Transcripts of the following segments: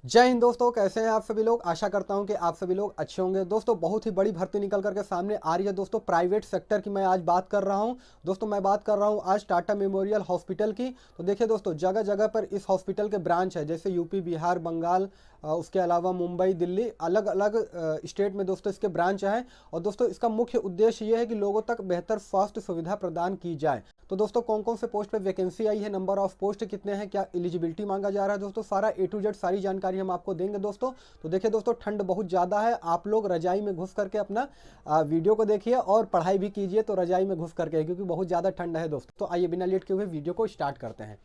जय हिंद दोस्तों, कैसे हैं आप सभी लोग। आशा करता हूं कि आप सभी लोग अच्छे होंगे। दोस्तों बहुत ही बड़ी भर्ती निकल करके सामने आ रही है दोस्तों, प्राइवेट सेक्टर की मैं आज बात कर रहा हूं। दोस्तों मैं बात कर रहा हूं आज टाटा मेमोरियल हॉस्पिटल की। तो देखिए दोस्तों, जगह जगह पर इस हॉस्पिटल के ब्रांच है, जैसे यूपी, बिहार, बंगाल, उसके अलावा मुंबई, दिल्ली, अलग अलग स्टेट में दोस्तों इसके ब्रांच हैं। और दोस्तों इसका मुख्य उद्देश्य ये है कि लोगों तक बेहतर स्वास्थ्य सुविधा प्रदान की जाए। तो दोस्तों कौन कौन से पोस्ट पे वैकेंसी आई है, नंबर ऑफ पोस्ट कितने हैं, क्या एलिजिबिलिटी मांगा जा रहा है, दोस्तों सारा ए टू जेड सारी जानकारी हम आपको देंगे दोस्तों। तो देखिए दोस्तों, ठंड बहुत ज़्यादा है, आप लोग रजाई में घुस करके अपना वीडियो को देखिए और पढ़ाई भी कीजिए तो रजाई में घुस करके, क्योंकि बहुत ज़्यादा ठंड है दोस्तों। तो आइए बिना लेट के हुए वीडियो को स्टार्ट करते हैं।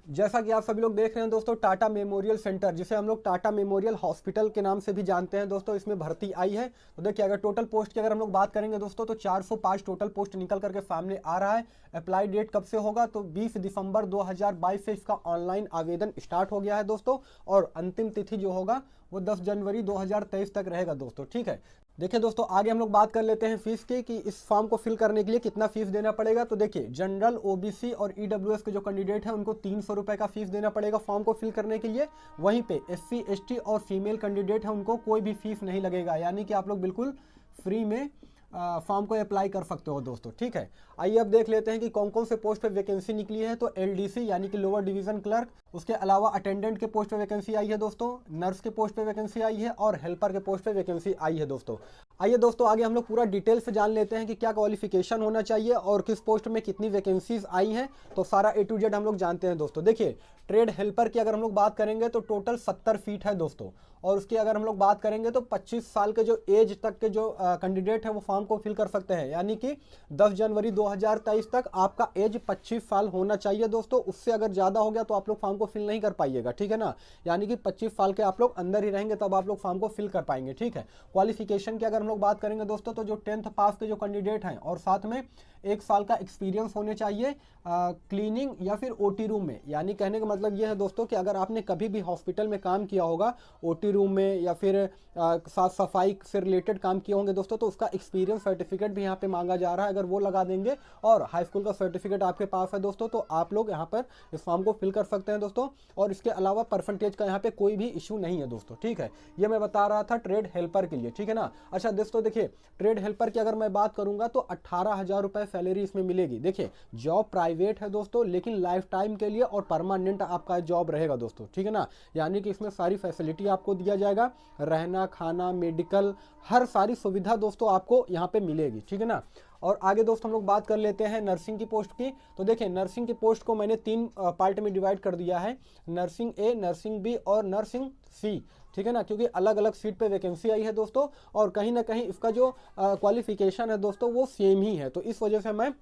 जैसा कि आप सभी लोग देख रहे हैं दोस्तों, टाटा मेमोरियल सेंटर, जिसे हम लोग टाटा मेमोरियल हॉस्पिटल के नाम से भी जानते हैं दोस्तों, इसमें भर्ती आई है। तो देखिए, अगर टोटल पोस्ट की अगर हम लोग बात करेंगे दोस्तों, तो 405 टोटल पोस्ट निकल करके सामने आ रहा है। अप्लाई डेट कब से होगा, तो 20 दिसंबर 2022 से इसका ऑनलाइन आवेदन स्टार्ट हो गया है दोस्तों। और अंतिम तिथि जो होगा वो 10 जनवरी 2023 तक रहेगा दोस्तों। ठीक है, देखिए दोस्तों, आगे हम लोग बात कर लेते हैं फीस की, कि इस फॉर्म को फिल करने के लिए कितना फीस देना पड़ेगा। तो देखिए, जनरल, ओबीसी और ईडब्ल्यूएस के जो कैंडिडेट हैं उनको 300 रुपये का फीस देना पड़ेगा फॉर्म को फिल करने के लिए। वहीं पे एससी, एसटी और फीमेल कैंडिडेट हैं उनको कोई भी फीस नहीं लगेगा, यानी कि आप लोग बिल्कुल फ्री में फॉर्म को अप्लाई कर सकते हो दोस्तों। ठीक है, आइए अब देख लेते हैं कि कौन कौन से पोस्ट पे वैकेंसी निकली है। तो एलडीसी यानी कि लोअर डिवीजन क्लर्क, उसके अलावा अटेंडेंट के पोस्ट पे वैकेंसी आई है दोस्तों, नर्स के पोस्ट पे वैकेंसी आई है और हेल्पर के पोस्ट पे वैकेंसी आई है दोस्तों। आइए दोस्तों, आगे हम लोग पूरा डिटेल से जान लेते हैं कि क्या क्वालिफिकेशन होना चाहिए और किस पोस्ट में कितनी वैकेंसीज आई हैं। तो सारा ए टू जेड हम लोग जानते हैं दोस्तों। देखिए, ट्रेड हेल्पर की अगर हम लोग बात करेंगे तो टोटल 70 फीट है दोस्तों। और उसकी अगर हम लोग बात करेंगे तो 25 साल के जो एज तक के जो कैंडिडेट हैं वो फॉर्म को फिल कर सकते हैं, यानी कि 10 जनवरी 2023 तक आपका एज 25 साल होना चाहिए दोस्तों। उससे अगर ज़्यादा हो गया तो आप लोग फॉर्म को फिल नहीं कर पाइएगा, ठीक है ना। यानी कि 25 साल के आप लोग अंदर ही रहेंगे तब आप लोग फॉर्म को फिल कर पाएंगे। ठीक है, क्वालिफिकेशन की अगर हम लोग बात करेंगे दोस्तों, तो जो 10th पास के जो कैंडिडेट हैं और साथ में 1 साल का एक्सपीरियंस होने चाहिए क्लीनिंग या फिर ओटी रूम में। यानी कहने का मतलब ये है दोस्तों कि अगर आपने कभी भी हॉस्पिटल में काम किया होगा, ओटी रूम में या फिर साफ सफाई से रिलेटेड काम किए होंगे दोस्तों, तो उसका एक्सपीरियंस सर्टिफिकेट भी यहाँ पे मांगा जा रहा है। अगर वो लगा देंगे और हाई स्कूल का सर्टिफिकेट आपके पास है दोस्तों, तो आप लोग यहाँ पर इस फॉर्म को फिल कर सकते हैं दोस्तों। और इसके अलावा परसेंटेज का यहाँ पे कोई भी इशू नहीं है दोस्तों। ठीक है, ये मैं बता रहा था ट्रेड हेल्पर के लिए, ठीक है ना। अच्छा दोस्तों, देखिए ट्रेड हेल्पर की अगर मैं बात करूंगा तो 18,000 रुपये सैलरी इसमें मिलेगी। देखिए, जॉब प्राइवेट है दोस्तों, लेकिन लाइफ टाइम के लिए और परमानेंट आपका जॉब रहेगा दोस्तों। ठीक है ना, यानी कि इसमें सारी फैसिलिटी आपको दिया जाएगा, रहना, खाना, मेडिकल, हर सारी सुविधा दोस्तों आपको यहाँ पे मिलेगी। ठीक है ना। और आगे दोस्तों हम लोग बात कर लेते हैं नर्सिंग की पोस्ट की। तो देखिए, नर्सिंग की पोस्ट को मैंने 3 पार्ट में डिवाइड कर दिया है, नर्सिंग ए, नर्सिंग बी और नर्सिंग सी। ठीक है ना, क्योंकि अलग अलग सीट पे वैकेंसी आई है दोस्तों, और कहीं ना कहीं इसका जो क्वालिफिकेशन है दोस्तों वो सेम ही है। तो इस वजह से मैं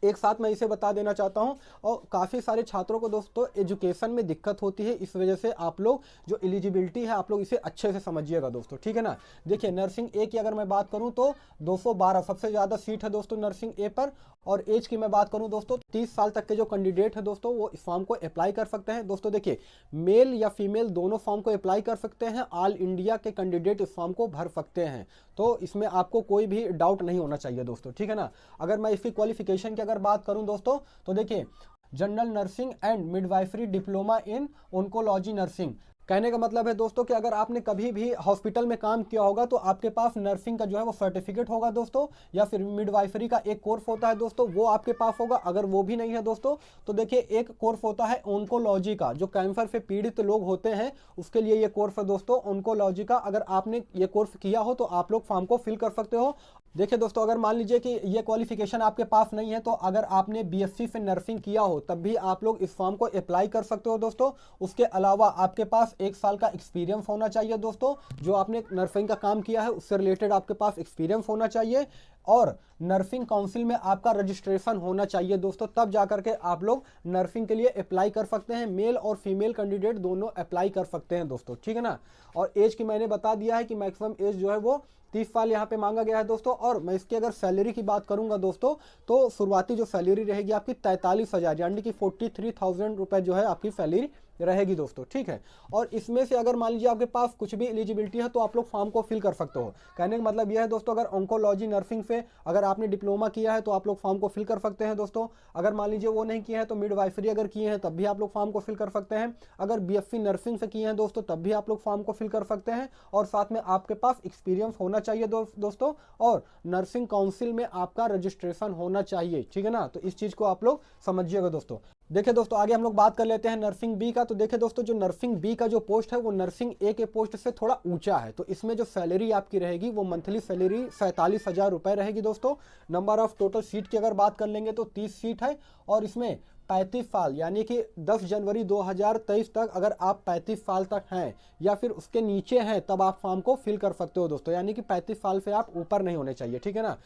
एक साथ मैं इसे बता देना चाहता हूं। और काफ़ी सारे छात्रों को दोस्तों एजुकेशन में दिक्कत होती है, इस वजह से आप लोग जो एलिजिबिलिटी है आप लोग इसे अच्छे से समझिएगा दोस्तों। ठीक है ना। देखिए, नर्सिंग ए की अगर मैं बात करूं तो 212 सबसे ज़्यादा सीट है दोस्तों नर्सिंग ए पर। और एज की मैं बात करूं दोस्तों, 30 साल तक के जो कैंडिडेट है दोस्तों वो इस फॉर्म को अप्लाई कर सकते हैं दोस्तों। देखिए, मेल या फीमेल दोनों फॉर्म को अप्लाई कर सकते हैं, ऑल इंडिया के कैंडिडेट इस फॉर्म को भर सकते हैं। तो इसमें आपको कोई भी डाउट नहीं होना चाहिए दोस्तों। ठीक है ना। अगर मैं इसकी क्वालिफिकेशन की अगर बात करूं दोस्तों, तो देखिए, general nursing and midwifery diploma in oncology nursing. कहने का मतलब है दोस्तों कि अगर आपने कभी भी हॉस्पिटल में काम किया होगा तो आपके पास नर्सिंग का जो है वो सर्टिफिकेट होगा दोस्तों, या फिर मिडवाइफरी का एक कोर्स होता है दोस्तों, वो आपके पास होगा। अगर वो भी नहीं है दोस्तों, तो देखिए एक कोर्स होता है ओंकोलॉजी का, जो कैंसर से पीड़ित लोग होते हैं उसके लिए ये कोर्स है दोस्तों ओंकोलॉजी का। अगर आपने ये कोर्स किया हो तो आप लोग फॉर्म को फिल कर सकते हो। देखिए दोस्तों, अगर मान लीजिए कि ये क्वालिफिकेशन आपके पास नहीं है, तो अगर आपने बीएससी से नर्सिंग किया हो तब भी आप लोग इस फॉर्म को अप्लाई कर सकते हो दोस्तों। उसके अलावा आपके पास 1 साल का एक्सपीरियंस होना चाहिए दोस्तों, जो आपने नर्सिंग का काम किया है उससे रिलेटेड आपके पास एक्सपीरियंस होना चाहिए। और नर्सिंग काउंसिल में आपका रजिस्ट्रेशन होना चाहिए दोस्तों, तब जाकर के आप लोग नर्सिंग के लिए अप्लाई कर सकते हैं। मेल और फीमेल कैंडिडेट दोनों अप्लाई कर सकते हैं दोस्तों। ठीक है ना। और एज की मैंने बता दिया है कि मैक्सिमम एज जो है वो 30 साल यहाँ पे मांगा गया है दोस्तों। और मैं इसकी अगर सैलरी की बात करूंगा दोस्तों, तो शुरुआती जो सैलरी रहेगी आपकी 43,000, यानी कि 43,000 रुपये जो है आपकी सैलरी रहेगी दोस्तों, ठीक है। और इसमें से अगर मान लीजिए आपके पास कुछ भी एलिजिबिलिटी है तो आप लोग फॉर्म को फिल कर सकते हो। कहने का मतलब यह है दोस्तों, अगर ऑन्कोलॉजी नर्सिंग से अगर आपने डिप्लोमा किया है तो आप लोग फॉर्म को फिल कर सकते हैं दोस्तों। अगर मान लीजिए वो नहीं किए हैं तो मिडवाइफरी अगर किए हैं तब भी आप लोग फॉर्म को फिल कर सकते हैं। अगर बीएससी नर्सिंग से किए हैं दोस्तों तब भी आप लोग फॉर्म को फिल कर सकते हैं। और साथ में आपके पास एक्सपीरियंस होना चाहिए दोस्तों, और नर्सिंग काउंसिल में आपका रजिस्ट्रेशन होना चाहिए, ठीक है ना। तो इस चीज़ को आप लोग समझिएगा दोस्तों। देखिए दोस्तों, आगे हम लोग बात कर लेते हैं नर्सिंग बी का। तो देखिए दोस्तों, जो नर्सिंग बी का जो पोस्ट है वो नर्सिंग ए के पोस्ट से थोड़ा ऊंचा है। तो इसमें जो सैलरी आपकी रहेगी वो मंथली सैलरी 47,000 रुपये रहेगी दोस्तों। नंबर ऑफ टोटल सीट की अगर बात कर लेंगे तो 30 सीट है, और इसमें 35 साल यानी कि 10 जनवरी 2023 तक अगर आप 35 साल तक हैं या फिर उसके नीचे हैं तब आप फॉर्म को फिल कर सकते हो दोस्तों। यानी कि 35 साल से आप ऊपर नहीं होने चाहिए, ठीक है ना।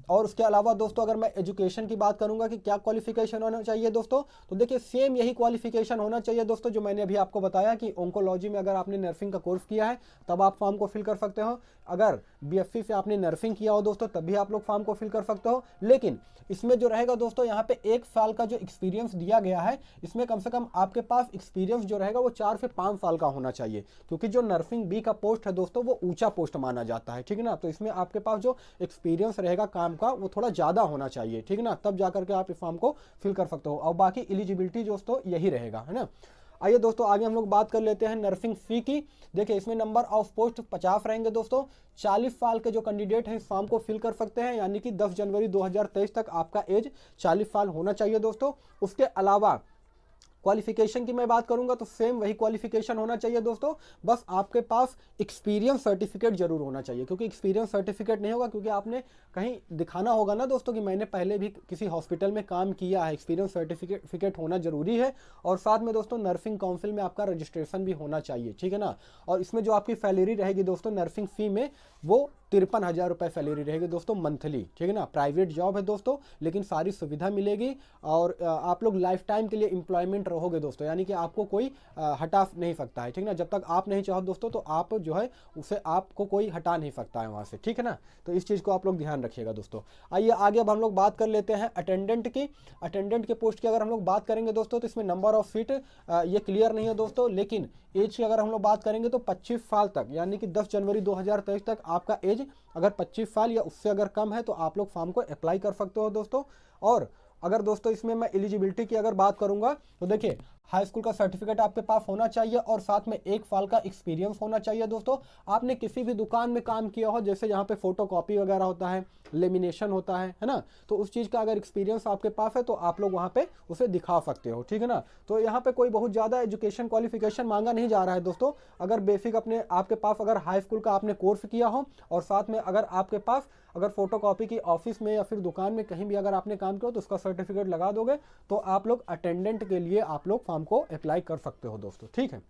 और उसके अलावा दोस्तों अगर मैं एजुकेशन की बात करूंगा कि क्या क्वालिफिकेशन होना चाहिए दोस्तों, तो देखिए सेम यही क्वालिफिकेशन होना चाहिए दोस्तों जो मैंने अभी आपको बताया कि ओंकोलॉजी में अगर आपने नर्सिंग का कोर्स किया है तब आप फॉर्म को फिल कर सकते हो। अगर बीएससी से आपने नर्सिंग किया हो दोस्तों तब भी आप लोग फॉर्म को फिल कर सकते हो। लेकिन इसमें जो रहेगा दोस्तों, यहाँ पे 1 साल का जो एक्सपीरियंस दिया गया है, इसमें कम से कम आपके पास एक्सपीरियंस जो रहेगा वो 4 से 5 साल का होना चाहिए, क्योंकि जो नर्सिंग बी का पोस्ट है दोस्तों वो ऊंचा पोस्ट माना जाता है, ठीक है ना। तो इसमें आपके पास जो एक्सपीरियंस रहेगा काम का वो थोड़ा ज़्यादा होना चाहिए, ठीक है ना, तब जाकर के आप इस फॉर्म को फिल कर सकते हो। और बाकी एलिजिबिलिटी दोस्तों यही रहेगा, है ना। आइए दोस्तों, आगे हम लोग बात कर लेते हैं नर्सिंग सी की। देखिए इसमें नंबर ऑफ पोस्ट 50 रहेंगे दोस्तों। 40 साल के जो कैंडिडेट हैं इस फॉर्म को फिल कर सकते हैं, यानी कि 10 जनवरी 2023 तक आपका एज 40 साल होना चाहिए दोस्तों। उसके अलावा क्वालिफिकेशन की मैं बात करूंगा तो सेम वही क्वालिफिकेशन होना चाहिए दोस्तों, बस आपके पास एक्सपीरियंस सर्टिफिकेट जरूर होना चाहिए। क्योंकि एक्सपीरियंस सर्टिफिकेट नहीं होगा क्योंकि आपने कहीं दिखाना होगा ना दोस्तों कि मैंने पहले भी किसी हॉस्पिटल में काम किया है। एक्सपीरियंस सर्टिफिकेट होना जरूरी है। और साथ में दोस्तों नर्सिंग काउंसिल में आपका रजिस्ट्रेशन भी होना चाहिए, ठीक है ना। और इसमें जो आपकी सैलरी रहेगी दोस्तों नर्सिंग फी में वो 53,000 रुपये सैलरी रहेगी दोस्तों मंथली, ठीक है ना। प्राइवेट जॉब है दोस्तों, लेकिन सारी सुविधा मिलेगी और आप लोग लाइफ टाइम के लिए एम्प्लॉयमेंट रहोगे दोस्तों, यानी कि आपको कोई हटा नहीं सकता है, ठीक है ना। जब तक आप नहीं चाहो दोस्तों तो आप जो है उसे आपको कोई हटा नहीं सकता है वहाँ से, ठीक है ना। तो इस चीज़ को आप लोग ध्यान रखिएगा दोस्तों। आइए आगे अब हम लोग बात कर लेते हैं अटेंडेंट की। अटेंडेंट के पोस्ट की अगर हम लोग बात करेंगे दोस्तों तो इसमें नंबर ऑफ सीट ये क्लियर नहीं है दोस्तों, लेकिन एज की अगर हम लोग बात करेंगे तो 25 साल तक, यानी कि 10 जनवरी 2023 तक आपका एज अगर 25 साल या उससे अगर कम है तो आप लोग फॉर्म को अप्लाई कर सकते हो दोस्तों। और अगर दोस्तों इसमें मैं एलिजिबिलिटी की अगर बात करूंगा तो देखिए हाई स्कूल का सर्टिफिकेट आपके पास होना चाहिए और साथ में 1 साल का एक्सपीरियंस होना चाहिए दोस्तों। आपने किसी भी दुकान में काम किया हो, जैसे यहाँ पे फोटो कॉपी वगैरह होता है, लेमिनेशन होता है ना, तो उस चीज़ का अगर एक्सपीरियंस आपके पास है तो आप लोग वहाँ पे उसे दिखा सकते हो, ठीक है ना। तो यहाँ पे कोई बहुत ज़्यादा एजुकेशन क्वालिफिकेशन मांगा नहीं जा रहा है दोस्तों। अगर बेसिक अपने आपके पास अगर हाई स्कूल का आपने कोर्स किया हो और साथ में अगर आपके पास अगर फोटोकॉपी की ऑफिस में या फिर दुकान में कहीं भी अगर आपने काम किया तो उसका सर्टिफिकेट लगा दोगे तो आप लोग अटेंडेंट के लिए आप लोग फॉर्म को अप्लाई कर सकते हो दोस्तों, ठीक है।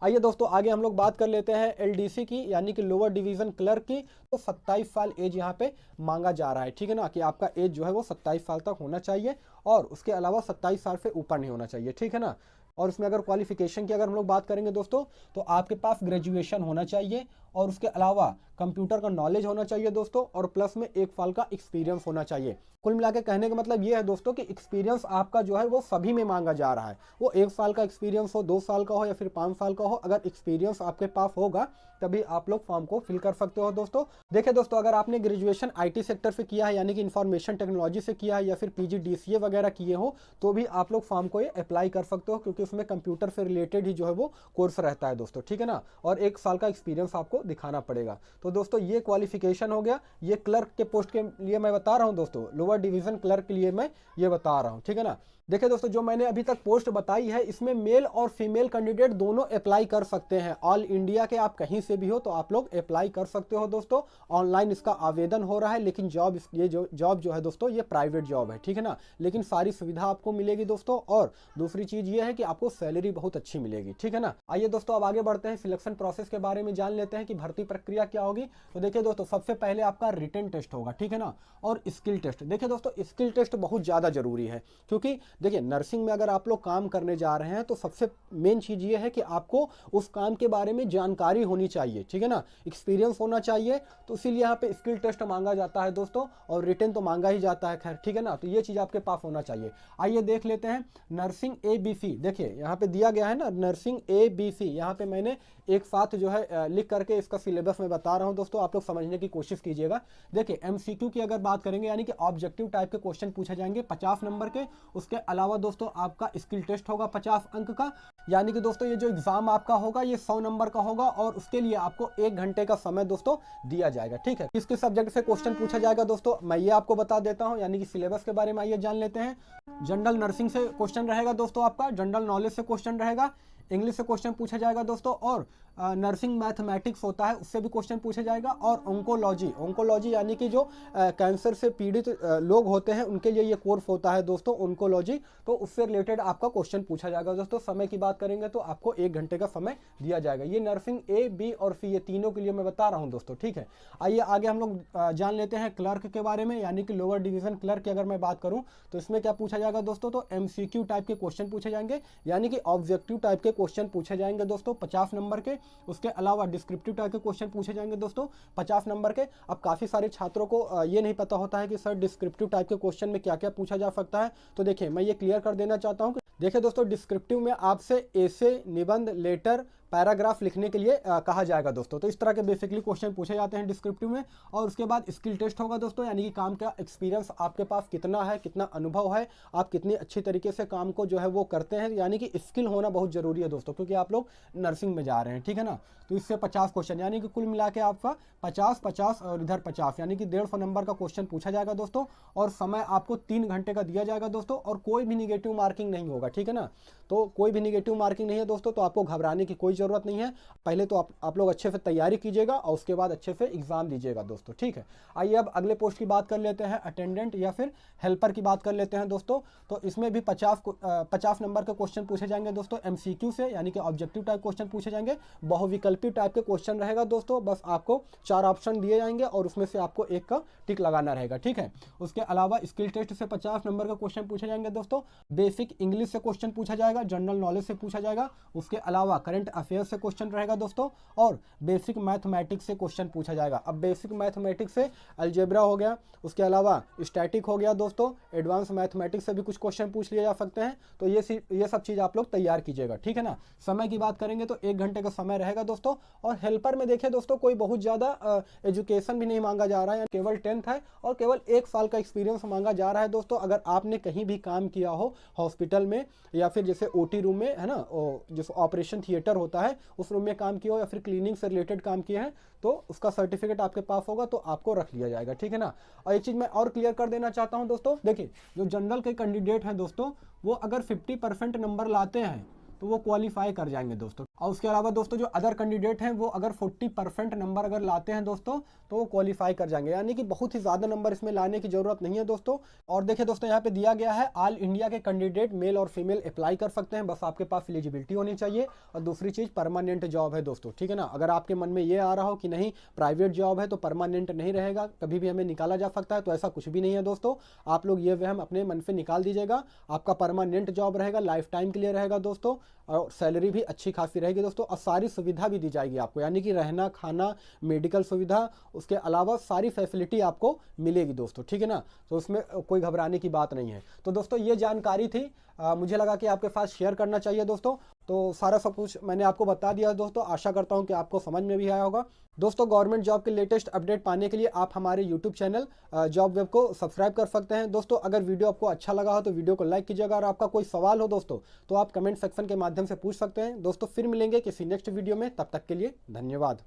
आइए दोस्तों आगे हम लोग बात कर लेते हैं एलडीसी की, यानी कि लोअर डिवीजन क्लर्क की। तो 27 साल एज यहाँ पे मांगा जा रहा है, ठीक है ना, कि आपका एज जो है वो 27 साल तक होना चाहिए और उसके अलावा 27 साल से ऊपर नहीं होना चाहिए, ठीक है ना। और इसमें अगर क्वालिफिकेशन की अगर हम लोग बात करेंगे दोस्तों तो आपके पास ग्रेजुएशन होना चाहिए और उसके अलावा कंप्यूटर का नॉलेज होना चाहिए दोस्तों और प्लस में 1 साल का एक्सपीरियंस होना चाहिए। कुल मिला के कहने का मतलब ये है दोस्तों कि एक्सपीरियंस आपका जो है वो सभी में मांगा जा रहा है। वो 1 साल का एक्सपीरियंस हो, 2 साल का हो या फिर 5 साल का हो, अगर एक्सपीरियंस आपके पास होगा तभी आप लोग फॉर्म को फिल कर सकते हो दोस्तों। देखिए दोस्तों, अगर आपने ग्रेजुएशन आईटी सेक्टर से किया है यानी कि इंफॉर्मेशन टेक्नोलॉजी से किया है या फिर पीजीडीसीए वगैरह किए हो तो भी आप लोग फॉर्म को ये अप्लाई कर सकते हो, क्योंकि उसमें कंप्यूटर से रिलेटेड ही जो है वो कोर्स रहता है दोस्तों, ठीक है ना। और 1 साल का एक्सपीरियंस आपको दिखाना पड़ेगा। तो दोस्तों ये क्वालिफिकेशन हो गया, ये क्लर्क के पोस्ट के लिए मैं बता रहा हूँ दोस्तों, लोअर डिवीजन क्लर्क के लिए मैं ये बता रहा हूँ, ठीक है ना। देखिए दोस्तों, जो मैंने अभी तक पोस्ट बताई है इसमें मेल और फीमेल कैंडिडेट दोनों अप्लाई कर सकते हैं। ऑल इंडिया के आप कहीं से भी हो तो आप लोग अप्लाई कर सकते हो दोस्तों। ऑनलाइन इसका आवेदन हो रहा है, लेकिन जॉब जो है दोस्तों ये प्राइवेट जॉब है, ठीक है ना। लेकिन सारी सुविधा आपको मिलेगी दोस्तों और दूसरी चीज ये है कि आपको सैलरी बहुत अच्छी मिलेगी, ठीक है ना। आइए दोस्तों अब आगे बढ़ते हैं, सिलेक्शन प्रोसेस के बारे में जान लेते हैं कि भर्ती प्रक्रिया क्या होगी। तो देखिए दोस्तों, सबसे पहले आपका रिटन टेस्ट होगा, ठीक है ना, और स्किल टेस्ट। देखिए दोस्तों, स्किल टेस्ट बहुत ज़्यादा जरूरी है क्योंकि देखिए नर्सिंग में अगर आप लोग काम करने जा रहे हैं तो सबसे मेन चीज़ ये है कि आपको उस काम के बारे में जानकारी होनी चाहिए, ठीक है ना, एक्सपीरियंस होना चाहिए। तो इसीलिए यहाँ पे स्किल टेस्ट मांगा जाता है दोस्तों, और रिटन तो मांगा ही जाता है, खैर ठीक है ना। तो ये चीज़ आपके पास होना चाहिए। आइए देख लेते हैं नर्सिंग ABC। देखिए यहाँ पे दिया गया है ना नर्सिंग ABC, यहाँ पे मैंने एक साथ जो है लिख करके इसका सिलेबस में बता रहा हूँ दोस्तों, आप लोग समझने की कोशिश कीजिएगा। देखिए MCQ की अगर बात करेंगे यानी कि ऑब्जेक्टिव टाइप के क्वेश्चन पूछे जाएंगे 50 नंबर के। उसके अलावा दोस्तों आपका स्किल टेस्ट होगा 50 अंक का, यानी कि दोस्तों ये जो एग्जाम आपका होगा ये 100 नंबर का होगा, और उसके लिए आपको 1 घंटे का समय दोस्तों दिया जाएगा, ठीक है। किसके सब्जेक्ट से क्वेश्चन पूछा जाएगा दोस्तों, मैं ये आपको बता देता हूँ, यानी कि सिलेबस के बारे में आइए जान लेते हैं। जनरल नर्सिंग से क्वेश्चन रहेगा दोस्तों, आपका जनरल नॉलेज से क्वेश्चन रहेगा, इंग्लिश से क्वेश्चन पूछा जाएगा दोस्तों, और नर्सिंग मैथमेटिक्स होता है उससे भी क्वेश्चन पूछा जाएगा, और ओंकोलॉजी यानी कि जो कैंसर से पीड़ित लोग होते हैं उनके लिए ये कोर्स होता है दोस्तों, ओंकोलॉजी, तो उससे रिलेटेड आपका क्वेश्चन पूछा जाएगा दोस्तों। समय की बात करेंगे तो आपको 1 घंटे का समय दिया जाएगा। ये नर्सिंग A, B और C ये तीनों के लिए मैं बता रहा हूँ दोस्तों, ठीक है। आइए आगे हम लोग जान लेते हैं क्लर्क के बारे में, यानी कि लोअर डिवीजन क्लर्क की अगर मैं बात करूँ तो इसमें क्या पूछा जाएगा दोस्तों, तो MCQ टाइप के क्वेश्चन पूछे जाएंगे, यानी कि ऑब्जेक्टिव टाइप के क्वेश्चन पूछे जाएंगे दोस्तों 50 नंबर के। उसके अलावा डिस्क्रिप्टिव टाइप के क्वेश्चन पूछे जाएंगे दोस्तों 50 नंबर के। अब काफ़ी सारे छात्रों को ये नहीं पता होता है कि सर डिस्क्रिप्टिव टाइप के क्वेश्चन में क्या क्या पूछा जा सकता है, तो देखिए मैं ये क्लियर कर देना चाहता हूँ कि देखिए दोस्तों डिस्क्रिप्टिव में आपसे एसे, निबंध, लेटर, पैराग्राफ लिखने के लिए कहा जाएगा दोस्तों। तो इस तरह के बेसिकली क्वेश्चन पूछे जाते हैं डिस्क्रिप्टिव में। और उसके बाद स्किल टेस्ट होगा दोस्तों, यानी कि काम का एक्सपीरियंस आपके पास कितना है, कितना अनुभव है, आप कितनी अच्छी तरीके से काम को जो है वो करते हैं, यानी कि स्किल होना बहुत ज़रूरी है दोस्तों, क्योंकि आप लोग नर्सिंग में जा रहे हैं, ठीक है ना। तो इससे 50 क्वेश्चन, यानी कि कुल मिला के आपका 50 और इधर 50, यानी कि 150 नंबर का क्वेश्चन पूछा जाएगा दोस्तों, और समय आपको 3 घंटे का दिया जाएगा दोस्तों, और कोई भी निगेटिव मार्किंग नहीं होगा, ठीक है ना। तो कोई भी निगेटिव मार्किंग नहीं है दोस्तों, तो आपको घबराने की कोई ज़रूरत नहीं है। पहले तो आप लोग अच्छे से तैयारी कीजिएगा और उसके बाद अच्छे से एग्जाम दीजिएगा दोस्तों, ठीक है। आइए अब अगले पोस्ट की बात कर लेते हैं, अटेंडेंट या फिर हेल्पर की बात कर लेते हैं दोस्तों। तो इसमें भी 50 नंबर के क्वेश्चन पूछे जाएंगे दोस्तों MCQ से, यानी कि ऑब्जेक्टिव टाइप क्वेश्चन पूछे जाएंगे। बहुविकल्पी टाइप के क्वेश्चन रहेगा दोस्तों, बस आपको 4 ऑप्शन दिए जाएंगे और उसमें से आपको एक का टिक लगाना रहेगा, ठीक है। उसके अलावा स्किल टेस्ट से 50 नंबर का क्वेश्चन पूछे जाएंगे दोस्तों। बेसिक इंग्लिश से क्वेश्चन पूछा जाएगा, जनरल नॉलेज से पूछा जाएगा। उसके अलावा करंट अफेयर्स से क्वेश्चन रहेगा दोस्तों, और बेसिक मैथमेटिक्स से क्वेश्चन पूछा जाएगा। अब बेसिक मैथमेटिक्स से अलजेब्रा हो गया, उसके अलावा स्टैटिक हो गया दोस्तों, एडवांस मैथमेटिक्स से भी कुछ क्वेश्चन पूछ लिए जा सकते हैं। तो ये सब चीज़ आप लोग तैयार कीजिएगा, ठीक है ना। समय की बात करेंगे तो 1 घंटे का समय रहेगा दोस्तों। और हेल्पर में देखिए दोस्तों कोई बहुत ज़्यादा एजुकेशन भी नहीं मांगा जा रहा है, केवल 10th है और केवल 1 साल का एक्सपीरियंस मांगा जा रहा है दोस्तों। अगर आपने कहीं भी काम किया हो हॉस्पिटल में, या फिर जैसे OT रूम में है ना, जिस ऑपरेशन थिएटर होता है उस रूम में काम किया हो, या फिर क्लीनिंग से रिलेटेड काम किए हैं, तो उसका सर्टिफिकेट आपके पास होगा तो आपको रख लिया जाएगा, ठीक है ना। और एक चीज़ मैं और क्लियर कर देना चाहता हूं दोस्तों, देखिए जो जनरल के कैंडिडेट हैं दोस्तों, वो अगर 50% नंबर लाते हैं तो वो क्वालिफाई कर जाएंगे दोस्तों। और उसके अलावा दोस्तों जो अदर कैंडिडेट हैं वो अगर 40% नंबर अगर लाते हैं दोस्तों तो वो क्वालिफाई कर जाएंगे, यानी कि बहुत ही ज़्यादा नंबर इसमें लाने की ज़रूरत नहीं है दोस्तों। और देखिए दोस्तों यहाँ पे दिया गया है ऑल इंडिया के कैंडिडेट मेल और फीमेल अप्लाई कर सकते हैं, बस आपके पास एलिजिबिलिटी होनी चाहिए। और दूसरी चीज़ परमानेंट जॉब है दोस्तों, ठीक है ना। अगर आपके मन में ये आ रहा हो कि नहीं प्राइवेट जॉब है तो परमानेंट नहीं रहेगा, कभी भी हमें निकाला जा सकता है, तो ऐसा कुछ भी नहीं है दोस्तों। आप लोग ये वहम अपने मन से निकाल दीजिएगा, आपका परमानेंट जॉब रहेगा, लाइफ टाइम के लिए रहेगा दोस्तों, और सैलरी भी अच्छी खासी रहेगी दोस्तों, और सारी सुविधा भी दी जाएगी आपको, यानी कि रहना, खाना, मेडिकल सुविधा, उसके अलावा सारी फैसिलिटी आपको मिलेगी दोस्तों, ठीक है ना। तो उसमें कोई घबराने की बात नहीं है। तो दोस्तों ये जानकारी थी, मुझे लगा कि आपके साथ शेयर करना चाहिए दोस्तों। तो सारा सब कुछ मैंने आपको बता दिया दोस्तों, आशा करता हूं कि आपको समझ में भी आया होगा दोस्तों। गवर्नमेंट जॉब के लेटेस्ट अपडेट पाने के लिए आप हमारे यूट्यूब चैनल जॉब वेब को सब्सक्राइब कर सकते हैं दोस्तों। अगर वीडियो आपको अच्छा लगा हो तो वीडियो को लाइक कीजिएगा, और आपका कोई सवाल हो दोस्तों तो आप कमेंट सेक्शन के माध्यम से पूछ सकते हैं दोस्तों। फिर मिलेंगे किसी नेक्स्ट वीडियो में, तब तक के लिए धन्यवाद।